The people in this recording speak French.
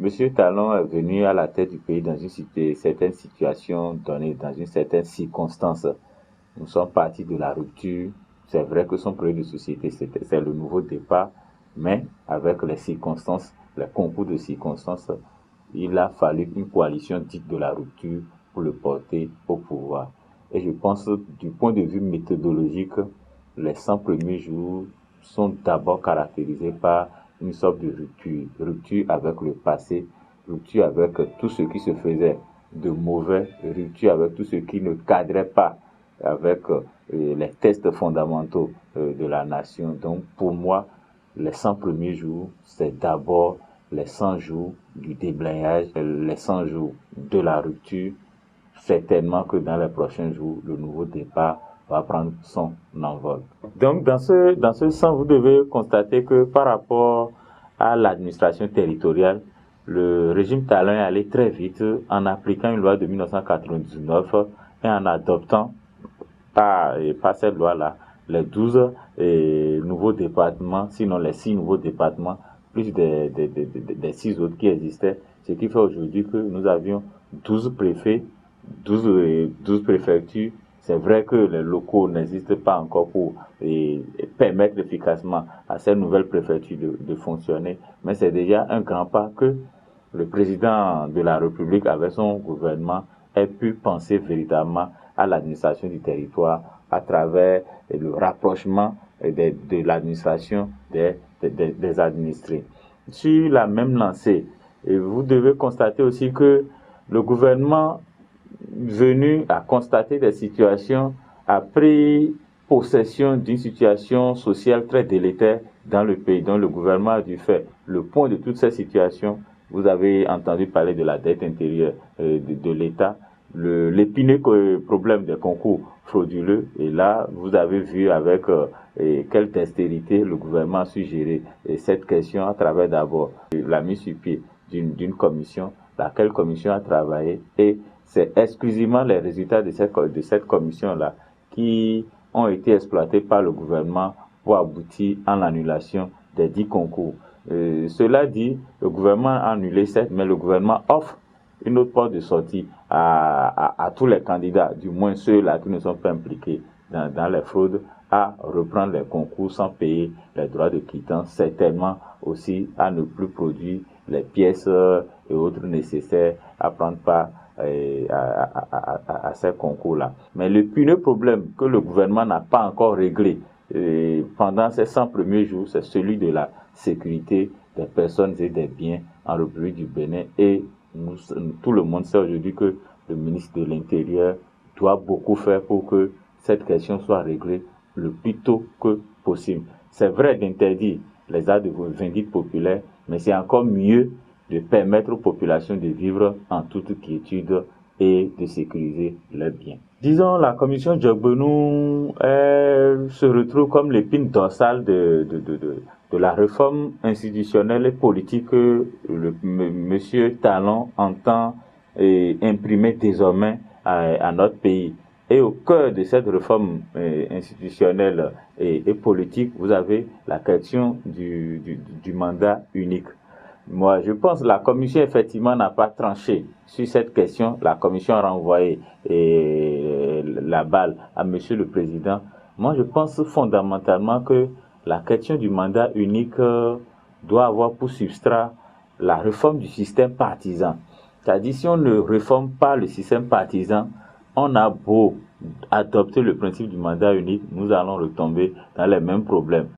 Monsieur Talon est venu à la tête du pays dans une certaine situation donnée, dans une certaine circonstance. Nous sommes partis de la rupture. C'est vrai que son projet de société, c'est le nouveau départ, mais avec les circonstances, les concours de circonstances, il a fallu une coalition dite de la rupture pour le porter au pouvoir. Et je pense, du point de vue méthodologique, les 100 premiers jours sont d'abord caractérisés par une sorte de rupture. Rupture avec le passé, rupture avec tout ce qui se faisait de mauvais, rupture avec tout ce qui ne cadrait pas avec les tests fondamentaux de la nation. Donc pour moi, les 100 premiers jours, c'est d'abord les 100 jours du déblayage, les 100 jours de la rupture. Certainement que dans les prochains jours, le nouveau départ va prendre son envol. Donc dans ce sens, vous devez constater que par rapport à l'administration territoriale, le régime Talon est allé très vite en appliquant une loi de 1999 et en adoptant par cette loi-là les 12 nouveaux départements, sinon les 6 nouveaux départements, plus des 6 autres qui existaient, ce qui fait aujourd'hui que nous avions 12 préfets, 12 préfectures. C'est vrai que les locaux n'existent pas encore pour permettre efficacement à ces nouvelles préfectures de fonctionner, mais c'est déjà un grand pas que le président de la République, avec son gouvernement, ait pu penser véritablement à l'administration du territoire à travers le rapprochement de l'administration des administrés. Sur la même lancée, vous devez constater aussi que le gouvernement venu à constater des situations a pris possession d'une situation sociale très délétère dans le pays, dont le gouvernement a dû faire le point de toutes ces situations. Vous avez entendu parler de la dette intérieure de l'État, l'épineux problème des concours frauduleux, et là, vous avez vu avec quelle dextérité le gouvernement a su gérer cette question à travers d'abord la mise sur pied d'une commission, laquelle commission a travaillé, et c'est exclusivement les résultats de cette commission-là qui ont été exploités par le gouvernement pour aboutir à l'annulation des 10 concours. Cela dit, le gouvernement a annulé certes, mais le gouvernement offre une autre porte de sortie à tous les candidats, du moins ceux-là qui ne sont pas impliqués dans les fraudes, à reprendre les concours sans payer les droits de quittance, certainement aussi à ne plus produire les pièces et autres nécessaires à prendre part à ces concours-là. Mais le puneux problème que le gouvernement n'a pas encore réglé pendant ces 100 premiers jours, c'est celui de la sécurité des personnes et des biens en République du Bénin. Et tout le monde sait aujourd'hui que le ministre de l'Intérieur doit beaucoup faire pour que cette question soit réglée le plus tôt que possible. C'est vrai d'interdire les actes de vindicte populaire, mais c'est encore mieux de permettre aux populations de vivre en toute quiétude et de sécuriser leurs biens. Disons, la commission Jogbenou se retrouve comme l'épine dorsale de la réforme institutionnelle et politique que monsieur Talon entend imprimer désormais à notre pays. Et au cœur de cette réforme institutionnelle et politique, vous avez la question du mandat unique. Moi, je pense que la commission, effectivement, n'a pas tranché sur cette question. La commission a renvoyé la balle à monsieur le président. Moi, je pense fondamentalement que la question du mandat unique doit avoir pour substrat la réforme du système partisan. C'est-à-dire, si on ne réforme pas le système partisan, on a beau adopter le principe du mandat unique, nous allons retomber dans les mêmes problèmes.